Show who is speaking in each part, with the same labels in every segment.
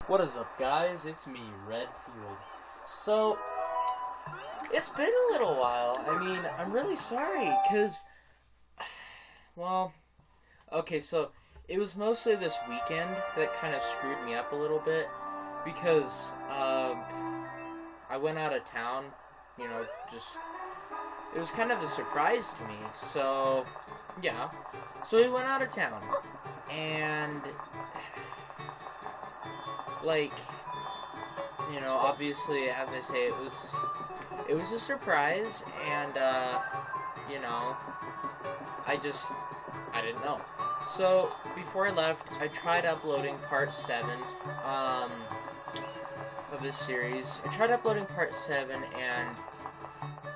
Speaker 1: What is up, guys? It's me, Redfield. So, it's been a little while. I mean, I'm really sorry, because, well, okay, so, it was mostly this weekend that kind of screwed me up a little bit, because, I went out of town, you know, it was kind of a surprise to me, so, yeah. So we went out of town, and like, you know, obviously, as I say, it was a surprise, and, you know, I didn't know. So, before I left, I tried uploading part 7, of this series. I tried uploading part 7, and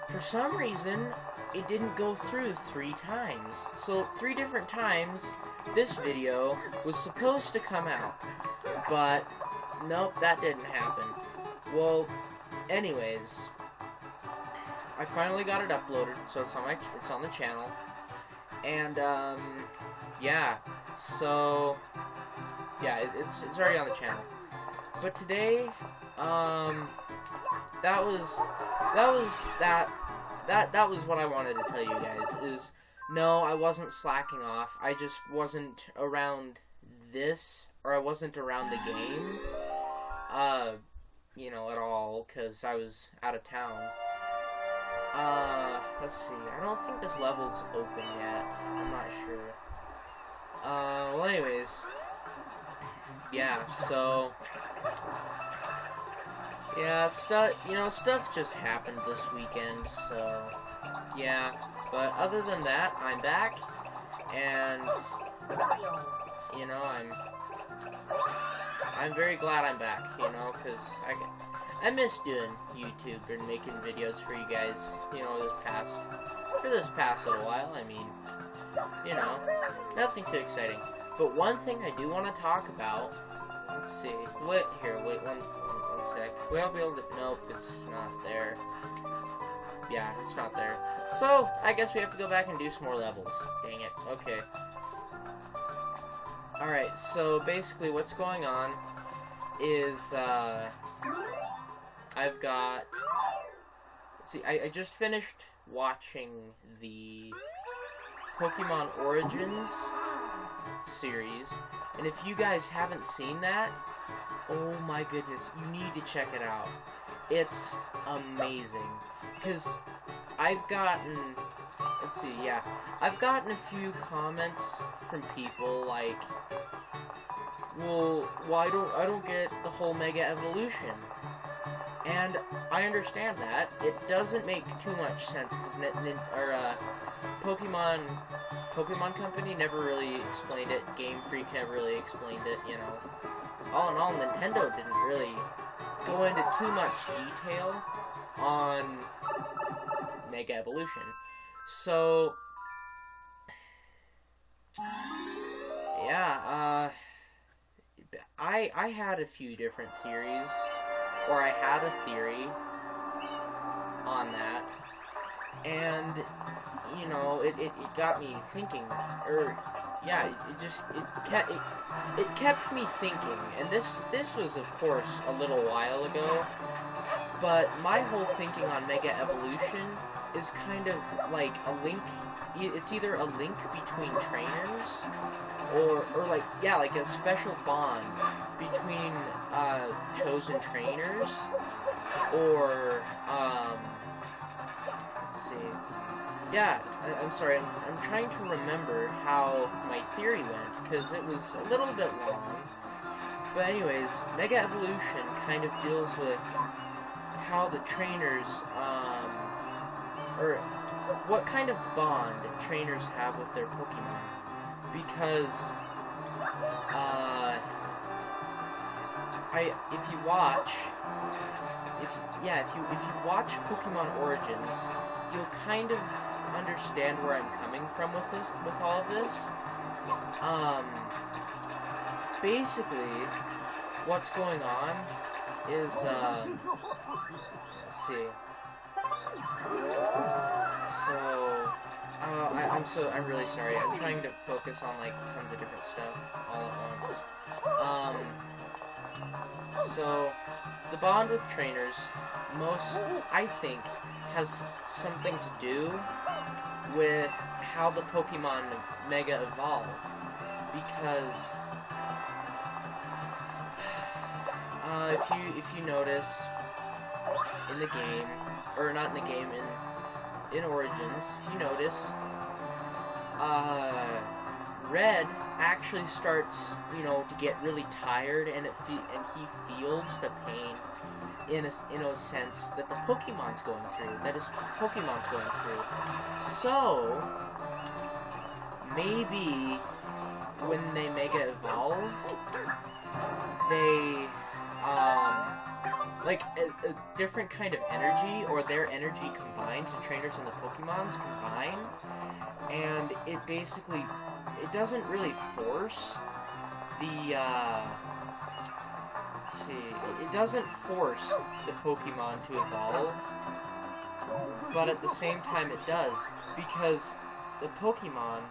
Speaker 1: for some reason, it didn't go through 3 times. So, 3 different times, this video was supposed to come out, but nope, that didn't happen. Well, anyways, I finally got it uploaded, so it's on the channel, and yeah, so yeah, it's already on the channel. But today, that was what I wanted to tell you guys. Is no, I wasn't slacking off. I just wasn't around this, or I wasn't around the game, you know, at all, because I was out of town. Let's see, I don't think this level's open yet, I'm not sure. Well, anyways, yeah, so, yeah, stuff just happened this weekend, so, yeah, but other than that, I'm back, and, you know, I'm very glad I'm back, you know, because I miss doing YouTube and making videos for you guys, you know, for this past little while. I mean, you know, nothing too exciting. But one thing I do want to talk about, let's see, wait one sec. We won't be able to, nope, it's not there. Yeah, it's not there. So, I guess we have to go back and do some more levels. Dang it, okay. Alright, so basically what's going on is, I've got, let's see, I just finished watching the Pokemon Origins series, and if you guys haven't seen that, oh my goodness, you need to check it out. It's amazing, because I've gotten, let's see, yeah, I've gotten a few comments from people like, well, why I don't get the whole Mega Evolution. And I understand that. It doesn't make too much sense, because Pokemon Company never really explained it. Game Freak never really explained it, you know. All in all, Nintendo didn't really go into too much detail on Mega Evolution. So, yeah, I had a few different theories, or I had a theory on that, and, you know, it got me thinking, or, yeah, it kept me thinking, and this was, of course, a little while ago, but my whole thinking on Mega Evolution is kind of like a link, it's either a link between trainers, or like, yeah, like a special bond between, chosen trainers, or, let's see, yeah, I'm sorry, I'm trying to remember how my theory went, because it was a little bit long, but anyways, Mega Evolution kind of deals with how the trainers, or what kind of bond trainers have with their Pokemon, because, if you watch Pokemon Origins, you'll kind of understand where I'm coming from with all of this. Basically, what's going on is, let's see. So, I'm really sorry. I'm trying to focus on, like, tons of different stuff all at once. So, the bond with trainers, I think, has something to do with how the Pokemon Mega evolve. Because, if you notice, in the game, or not in the game, in Origins, if you notice, Red actually starts, to get really tired, and he feels the pain in a sense that the Pokemon's going through, that his Pokemon's going through. So maybe when they Mega Evolve, they like a different kind of energy, or their energy combines, the trainers and the Pokemons combine, and it basically, it doesn't really force the, it doesn't force the Pokemon to evolve, but at the same time it does, because the Pokemon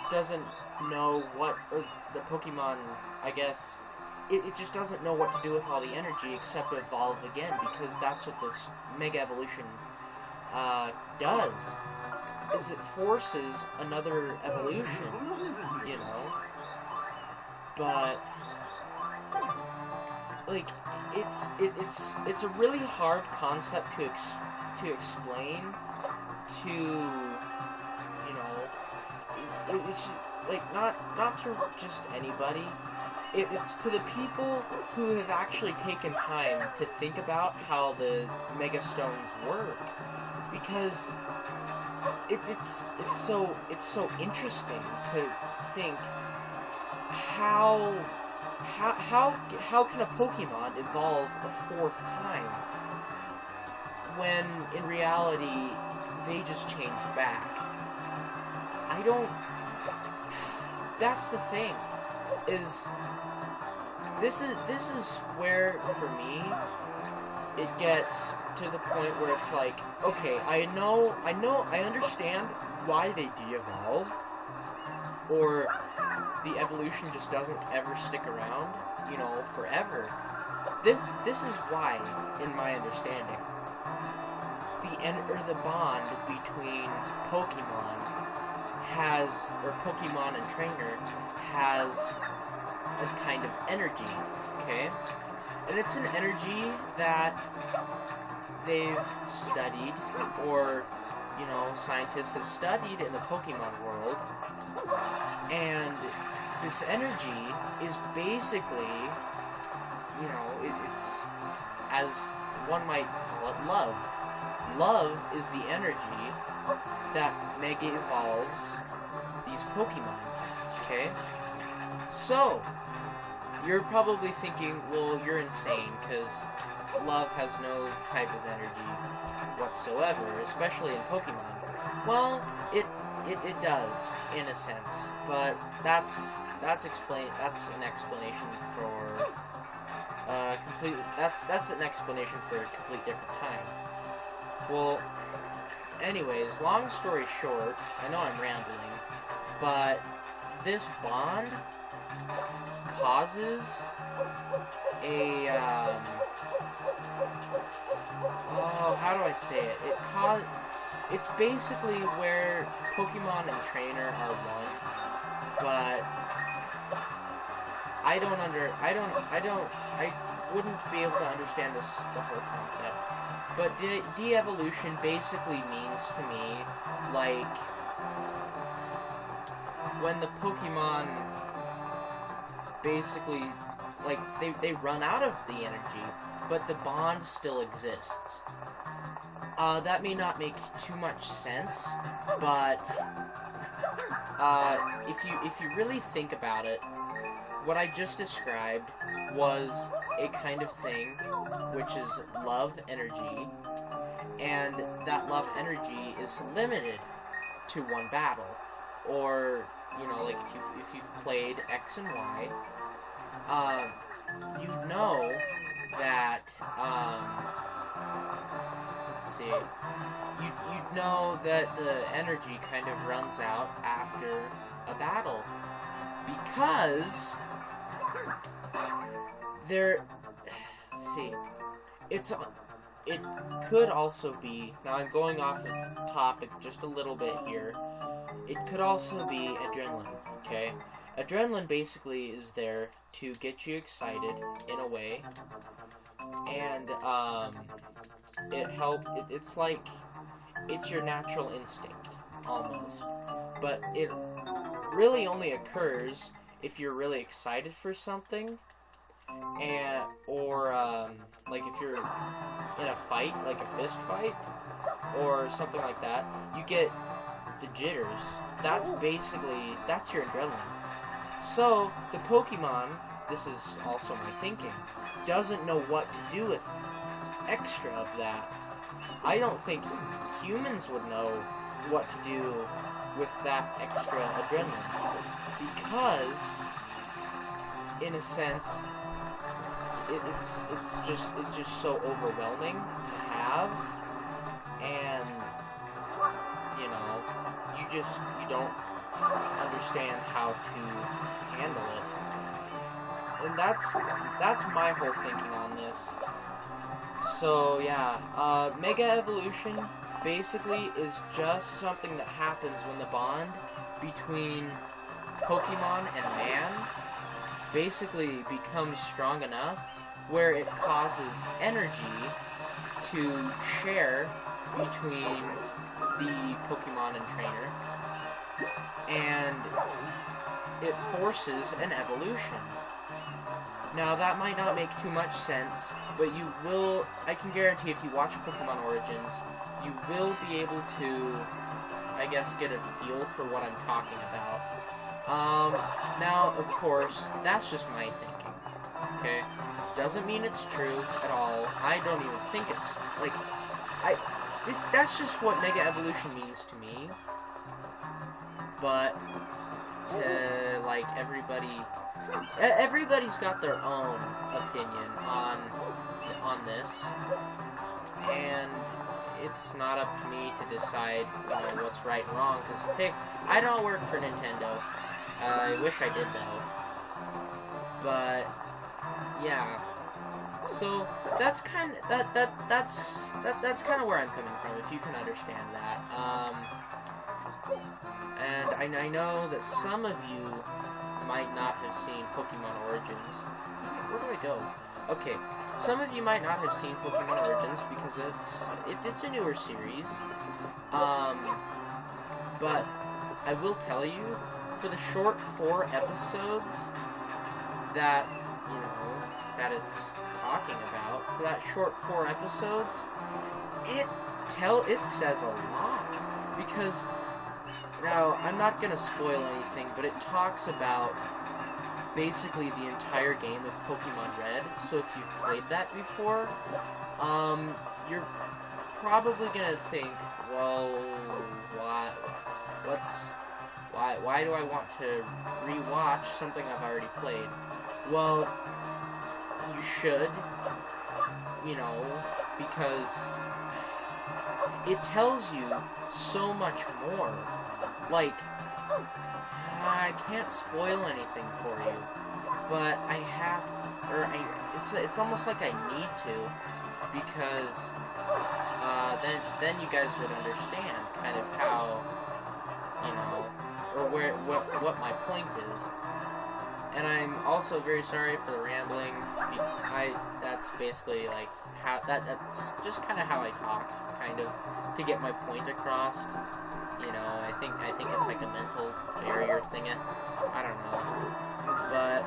Speaker 1: doesn't know what, or the Pokemon, I guess, it just doesn't know what to do with all the energy except evolve again, because that's what this Mega Evolution does, is it forces another evolution, but, like, it's a really hard concept to explain to, it's, like, not to just anybody. It's to the people who have actually taken time to think about how the Mega Stones work, because it's so interesting to think how can a Pokemon evolve a fourth time when in reality they just changed back. That's the thing. This is where, for me, it gets to the point where it's like, okay, I understand why they de-evolve, or the evolution just doesn't ever stick around, forever. This is why, in my understanding, the bond between Pokemon Pokemon and Trainer has a kind of energy, okay? And it's an energy that they've studied, or, scientists have studied in the Pokemon world, and this energy is basically, it's, as one might call it, love. Love is the energy that Mega evolves these Pokemon, okay? So, you're probably thinking, well, you're insane, because love has no type of energy whatsoever, especially in Pokemon. Well, it does, in a sense, but that's an explanation for that's an explanation for a complete different time. Well, anyways, long story short, I know I'm rambling, but this bond causes a, how do I say it? It's basically where Pokemon and Trainer are one, but I wouldn't be able to understand the whole concept. But de-evolution basically means to me, like, when the Pokemon basically, like, they run out of the energy, but the bond still exists. That may not make too much sense, but if you really think about it, what I just described was a kind of thing which is love energy, and that love energy is limited to one battle. Or, like if you've played X and Y, you know that, let's see, you'd know that the energy kind of runs out after a battle, because see, it could also be, now I'm going off of topic just a little bit here, it could also be adrenaline, okay? Adrenaline basically is there to get you excited in a way, and it's like, it's your natural instinct, almost, but it really only occurs if you're really excited for something, or like if you're in a fight, like a fist fight, or something like that, you get the jitters. That's your adrenaline. So, the Pokemon, this is also my thinking, doesn't know what to do with extra of that. I don't think humans would know what to do with that extra adrenaline. Because, in a sense, it's just so overwhelming to have, and you don't understand how to handle it, and that's my whole thinking on this. So yeah, Mega Evolution basically is just something that happens when the bond between Pokemon and man basically becomes strong enough where it causes energy to share between the Pokemon and trainer, and it forces an evolution. Now that might not make too much sense, but I can guarantee if you watch Pokemon Origins, you will be able to, I guess, get a feel for what I'm talking about. Now, of course, that's just my thinking, okay? Doesn't mean it's true at all. I don't even think it's, like, that's just what Mega Evolution means to me. But, like, everybody's got their own opinion on this, and it's not up to me to decide, what's right and wrong, because, hey, I don't work for Nintendo. I wish I did, though. But, yeah. So, that's kind of, that's kind of where I'm coming from, if you can understand that. And I know that some of you might not have seen Pokemon Origins. Where do I go? Okay, some of you might not have seen Pokemon Origins because it's a newer series. But I will tell you, for the short 4 episodes that it's talking about, for that short 4 episodes, it says a lot, because now I'm not gonna spoil anything, but it talks about basically the entire game of Pokemon Red. So if you've played that before, you're probably gonna think, well, why do I want to rewatch something I've already played? Well, you should, because it tells you so much more. Like, I can't spoil anything for you, but it's almost like I need to, because then you guys would understand kind of how, or what my point is. And I'm also very sorry for the rambling. That's basically like that's just kind of how I talk, kind of, to get my point across. I think it's like a mental barrier thing. I don't know. But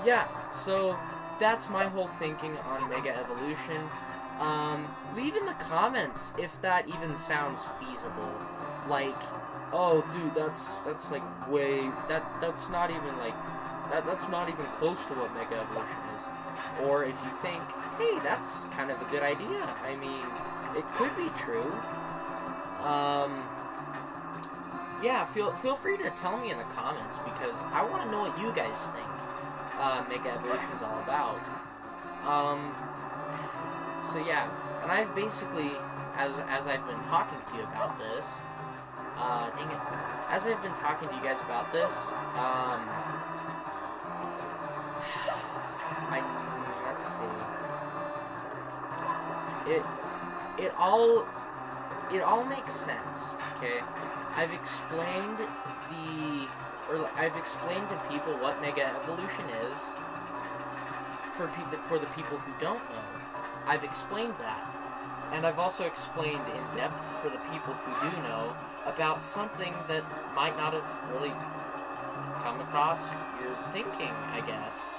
Speaker 1: yeah, so that's my whole thinking on Mega Evolution. Leave in the comments if that even sounds feasible. Like, oh dude, that's like way that's not even like that's not even close to what Mega Evolution is. Or if you think, hey, that's kind of a good idea. I mean, it could be true. Yeah, feel free to tell me in the comments, because I want to know what you guys think Mega Evolution is all about. So yeah, and I've basically, as I've been talking to you about this, dang it, as I've been talking to you guys about this, let's see, it all makes sense. Okay, I've explained to people what Mega Evolution is for the people who don't know. I've explained that. And I've also explained in depth for the people who do know about something that might not have really come across your thinking, I guess.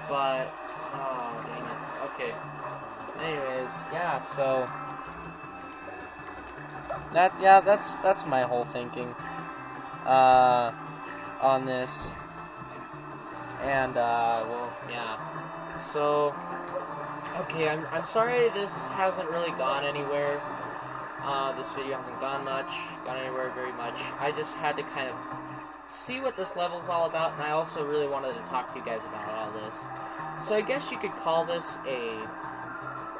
Speaker 1: But, oh, dang it. Okay. Anyways, yeah, so that's my whole thinking on this. And well, yeah. So, okay, I'm sorry this hasn't really gone anywhere. This video hasn't gone anywhere very much. I just had to kind of see what this level's all about, and I also really wanted to talk to you guys about all this. So I guess you could call this a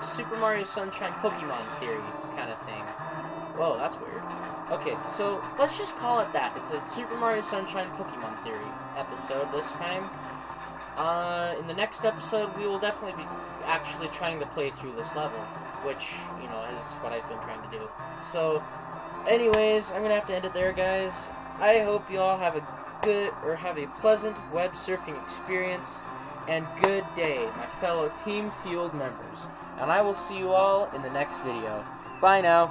Speaker 1: Super Mario Sunshine Pokemon theory kind of thing. Whoa, that's weird. Okay, so let's just call it that. It's a Super Mario Sunshine Pokemon theory episode this time. In the next episode, we will definitely be actually trying to play through this level, which, you know, is what I've been trying to do. So, anyways, I'm gonna have to end it there, guys. I hope you all have a pleasant web surfing experience, and good day, my fellow Team Fueled members. And I will see you all in the next video. Bye now.